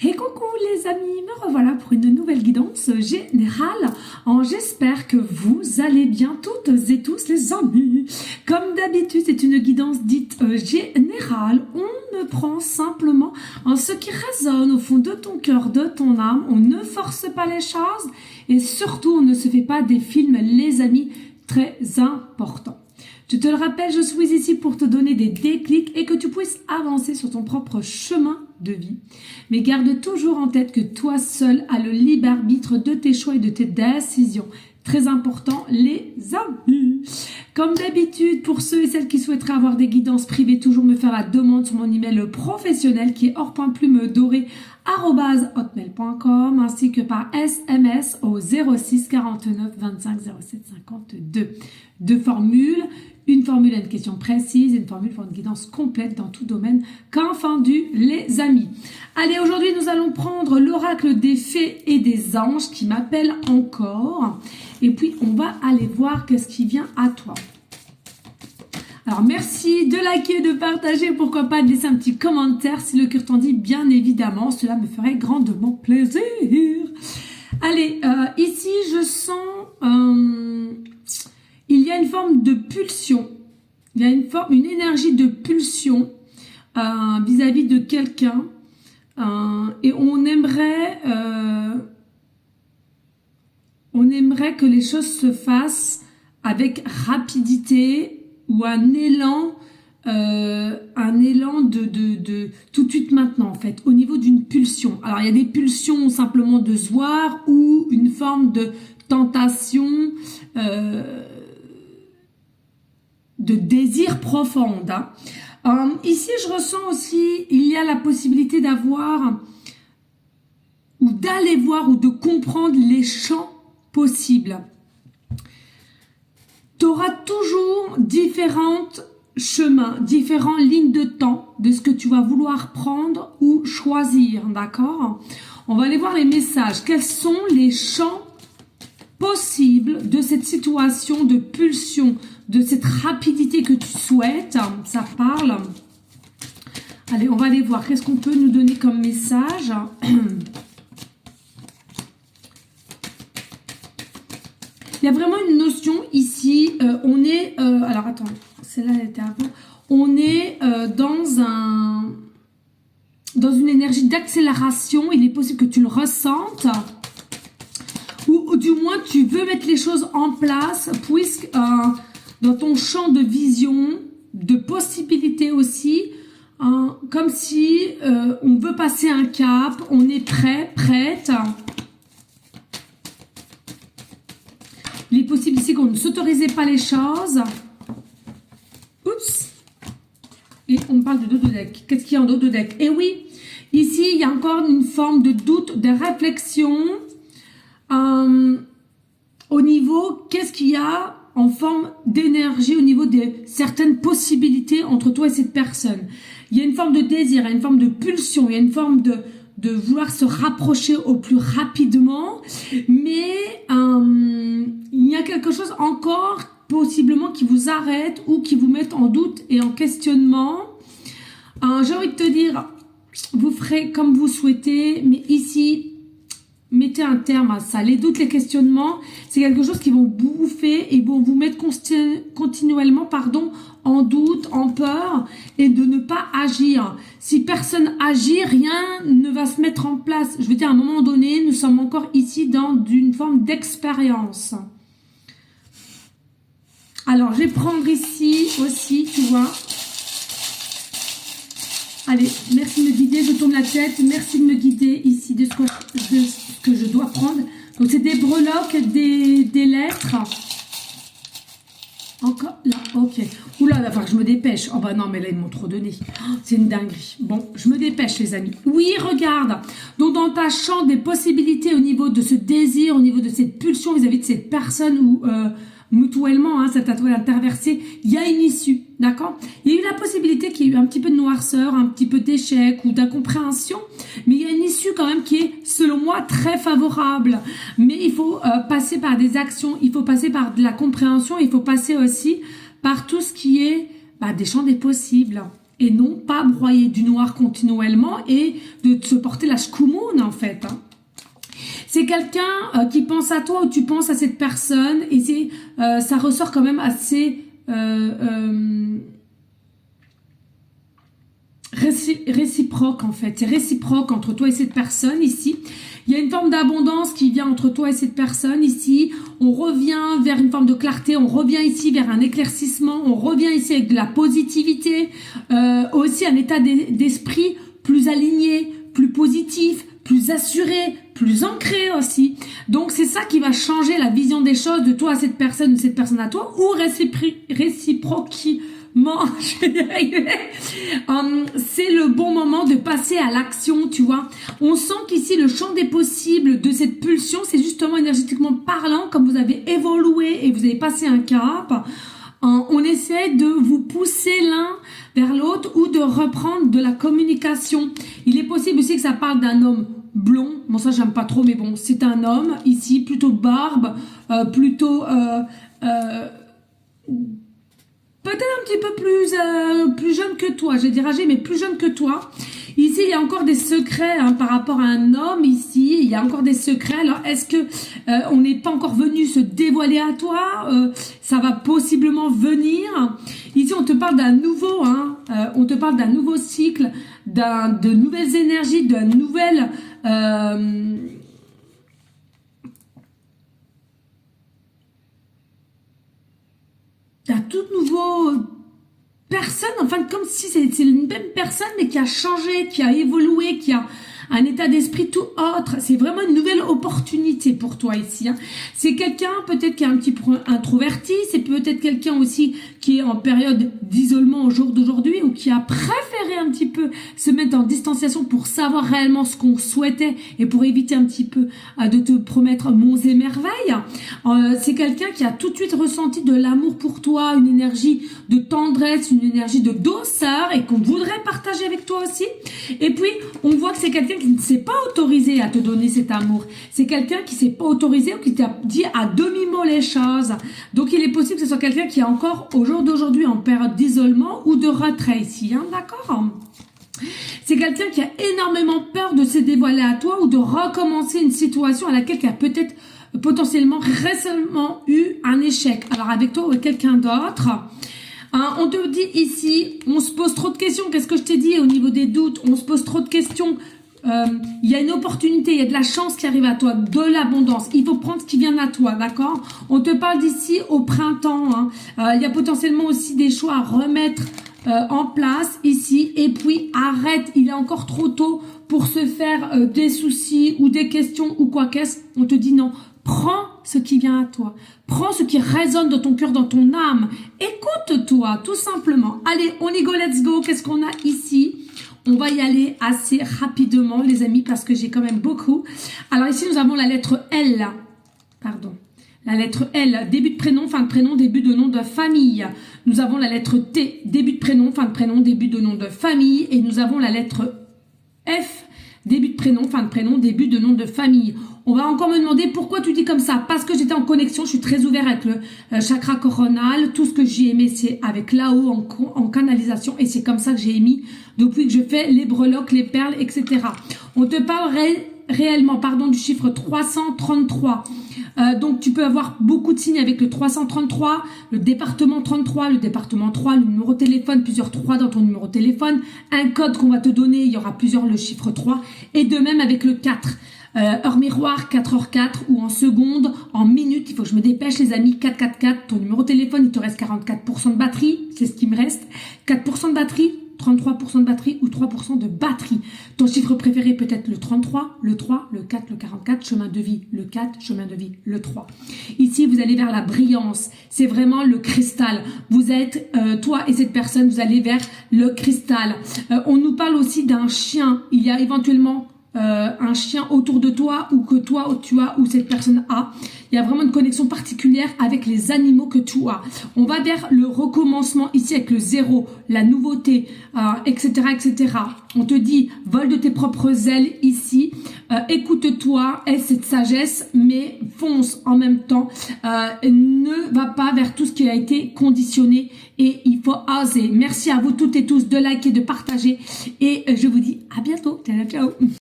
Et coucou les amis, me revoilà pour une nouvelle guidance générale. J'espère que vous allez bien toutes et tous les amis. Comme d'habitude, c'est une guidance dite générale. On ne prend simplement ce qui résonne au fond de ton cœur, de ton âme. On ne force pas les choses et surtout on ne se fait pas des films, les amis, très importants. Je te le rappelle, je suis ici pour te donner des déclics et que tu puisses avancer sur ton propre chemin de vie. Mais garde toujours en tête que toi seul as le libre arbitre de tes choix et de tes décisions. Très important, les amis. Comme d'habitude, pour ceux et celles qui souhaiteraient avoir des guidances privées, toujours me faire la demande sur mon email professionnel qui est hors.plume-doré@hotmail.com ainsi que par SMS au 06 49 25 07 52. Deux formules. Une formule à une question précise, une formule pour une guidance complète dans tout domaine confondu, les amis. Allez, aujourd'hui, nous allons prendre l'oracle des fées et des anges qui m'appelle encore. Et puis, on va aller voir qu'est-ce qui vient à toi. Alors, merci de liker, de partager, pourquoi pas de laisser un petit commentaire si le cœur t'en dit, bien évidemment. Cela me ferait grandement plaisir. Allez, ici, je sens... il y a une forme de pulsion, il y a une énergie de pulsion vis-à-vis de quelqu'un et on aimerait que les choses se fassent avec rapidité ou un élan de tout de suite maintenant en fait, au niveau d'une pulsion. Alors il y a des pulsions simplement de se voir ou une forme de tentation, de désir profond. Ici, je ressens aussi, il y a la possibilité d'avoir ou d'aller voir ou de comprendre les champs possibles. Tu auras toujours différents chemins, différentes lignes de temps de ce que tu vas vouloir prendre ou choisir, d'accord? On va aller voir les messages. Quels sont les champs possibles de cette situation de pulsion, de cette rapidité que tu souhaites? Ça parle. Allez, on va aller voir. Qu'est-ce qu'on peut nous donner comme message? Il y a vraiment une notion ici. On est... alors, attends. Celle-là, elle était avant. On est dans une énergie d'accélération. Il est possible que tu le ressentes. Ou du moins, tu veux mettre les choses en place, puisque... dans ton champ de vision, de possibilités aussi, comme si on veut passer un cap, on est prêt, prête. Il est possible ici qu'on ne s'autorisait pas les choses. Oups. Et on parle de dos de deck. Qu'est-ce qu'il y a en dos de deck? Et oui, ici, il y a encore une forme de doute, de réflexion. Au niveau, qu'est-ce qu'il y a en forme d'énergie au niveau de certaines possibilités entre toi et cette personne. Il y a une forme de désir, il y a une forme de pulsion, il y a une forme de vouloir se rapprocher au plus rapidement, mais il y a quelque chose encore possiblement qui vous arrête ou qui vous met en doute et en questionnement. J'ai envie de te dire, vous ferez comme vous souhaitez, mais ici... mettez un terme à ça. Les doutes, les questionnements, c'est quelque chose qui vont bouffer et vont vous mettre continuellement en doute, en peur et de ne pas agir. Si personne agit, rien ne va se mettre en place. Je veux dire, à un moment donné, nous sommes encore ici dans une forme d'expérience. Alors, je vais prendre ici aussi, tu vois. Allez, merci de me guider, je tourne la tête, merci de me guider ici de ce que je dois prendre. Donc c'est des breloques, des lettres. Encore là, ok. Oula, il va falloir que je me dépêche. Oh bah non, mais là ils m'ont trop donné. Oh, c'est une dinguerie. Bon, je me dépêche les amis. Oui, regarde. Donc dans ta champ des possibilités au niveau de ce désir, au niveau de cette pulsion vis-à-vis de cette personne ou... mutuellement, ça t'a interversé, il y a une issue, d'accord? Il y a eu la possibilité qu'il y ait eu un petit peu de noirceur, un petit peu d'échec ou d'incompréhension, mais il y a une issue quand même qui est, selon moi, très favorable. Mais il faut passer par des actions, il faut passer par de la compréhension, il faut passer aussi par tout ce qui est des champs des possibles. et non pas broyer du noir continuellement et de se porter la schkoumoun en fait. Hein. C'est quelqu'un qui pense à toi ou tu penses à cette personne et c'est ça ressort quand même assez réciproque en fait. C'est réciproque entre toi et cette personne ici. Il y a une forme d'abondance qui vient entre toi et cette personne ici. On revient vers une forme de clarté. On revient ici vers un éclaircissement. On revient ici avec de la positivité. Aussi un état d'esprit plus aligné, plus positif, plus assuré, plus ancré aussi. Donc c'est ça qui va changer la vision des choses de toi à cette personne, de cette personne à toi, ou réciproquement. Je vais y arriver. C'est le bon moment de passer à l'action, tu vois. On sent qu'ici le champ des possibles de cette pulsion, c'est justement énergétiquement parlant, comme vous avez évolué et vous avez passé un cap. On essaie de vous pousser l'un vers l'autre ou de reprendre de la communication. Il est possible aussi que ça parle d'un homme blond. Bon, ça j'aime pas trop, mais bon, c'est un homme ici, plutôt barbe, plutôt peut-être un petit peu plus jeune que toi, je vais dire âgé, mais plus jeune que toi. Ici, il y a encore des secrets hein, par rapport à un homme. Ici, il y a encore des secrets. Alors, est-ce que on n'est pas encore venu se dévoiler à toi ça va possiblement venir. Ici, on te parle d'un nouveau, on te parle d'un nouveau cycle, de nouvelles énergies, d'un nouvel d'un tout nouveau personne, enfin comme si c'est une même personne mais qui a changé, qui a évolué, qui a un état d'esprit tout autre. C'est vraiment une nouvelle opportunité pour toi ici. Hein. C'est quelqu'un peut-être qui est un petit peu introverti, c'est peut-être quelqu'un aussi qui est en période d'isolement au jour d'aujourd'hui ou qui a préféré un petit peu se mettre en distanciation pour savoir réellement ce qu'on souhaitait et pour éviter un petit peu de te promettre monts et merveilles. C'est quelqu'un qui a tout de suite ressenti de l'amour pour toi, une énergie de tendresse, une énergie de douceur et qu'on voudrait partager avec toi aussi. Et puis, on voit que c'est quelqu'un qui ne s'est pas autorisé à te donner cet amour. C'est quelqu'un qui s'est pas autorisé ou qui t'a dit à demi-mot les choses. Donc, il est possible que ce soit quelqu'un qui est encore au jour d'aujourd'hui en période d'isolement ou de retrait ici, hein, d'accord ? C'est quelqu'un qui a énormément peur de se dévoiler à toi ou de recommencer une situation à laquelle il a peut-être potentiellement récemment eu un échec. Alors, avec toi ou avec quelqu'un d'autre. Hein, on te dit ici, on se pose trop de questions. Qu'est-ce que je t'ai dit au niveau des doutes? On se pose trop de questions. Il y a une opportunité, il y a de la chance qui arrive à toi, de l'abondance. Il faut prendre ce qui vient à toi, d'accord? On te parle d'ici au printemps. Hein. Il y a potentiellement aussi des choix à remettre en place ici. Et puis arrête, il est encore trop tôt pour se faire des soucis ou des questions ou quoi qu'est-ce. On te dit non. Prends ce qui vient à toi. Prends ce qui résonne dans ton cœur, dans ton âme. Écoute-toi, tout simplement. Allez, on y go, let's go. Qu'est-ce qu'on a ici? On va y aller assez rapidement, les amis, parce que j'ai quand même beaucoup. Alors ici, nous avons la lettre L. Pardon. La lettre L, début de prénom, fin de prénom, début de nom de famille. Nous avons la lettre T, début de prénom, fin de prénom, début de nom de famille. Et nous avons la lettre F, début de prénom, fin de prénom, début de nom de famille. On va encore me demander pourquoi tu dis comme ça. Parce que j'étais en connexion, je suis très ouvert avec le chakra coronal. Tout ce que j'ai aimé, c'est avec là-haut en canalisation. Et c'est comme ça que j'ai émis depuis que je fais les breloques, les perles, etc. On te parle réellement du chiffre 333. Donc tu peux avoir beaucoup de signes avec le 333, le département 33, le département 3, le numéro de téléphone, plusieurs 3 dans ton numéro de téléphone, un code qu'on va te donner, il y aura plusieurs, le chiffre 3, et de même avec le 4. Heure miroir, 4h04 ou en secondes, en minutes, il faut que je me dépêche les amis, 444, ton numéro de téléphone, il te reste 44% de batterie, c'est ce qui me reste, 4% de batterie, 33% de batterie ou 3% de batterie. Ton chiffre préféré peut être le 33, le 3, le 4, le 44, chemin de vie, le 4, chemin de vie, le 3. Ici, vous allez vers la brillance. C'est vraiment le cristal. Vous êtes, toi et cette personne, vous allez vers le cristal. On nous parle aussi d'un chien. Il y a éventuellement un chien autour de toi ou que toi tu as ou cette personne a. Il y a vraiment une connexion particulière avec les animaux que tu as. On va vers le recommencement ici avec le 0, la nouveauté, etc., etc. On te dit, vole de tes propres ailes ici, écoute-toi, aie cette sagesse, mais fonce en même temps. Ne va pas vers tout ce qui a été conditionné et il faut oser. Merci à vous toutes et tous de liker, de partager et je vous dis à bientôt. Ciao, ciao.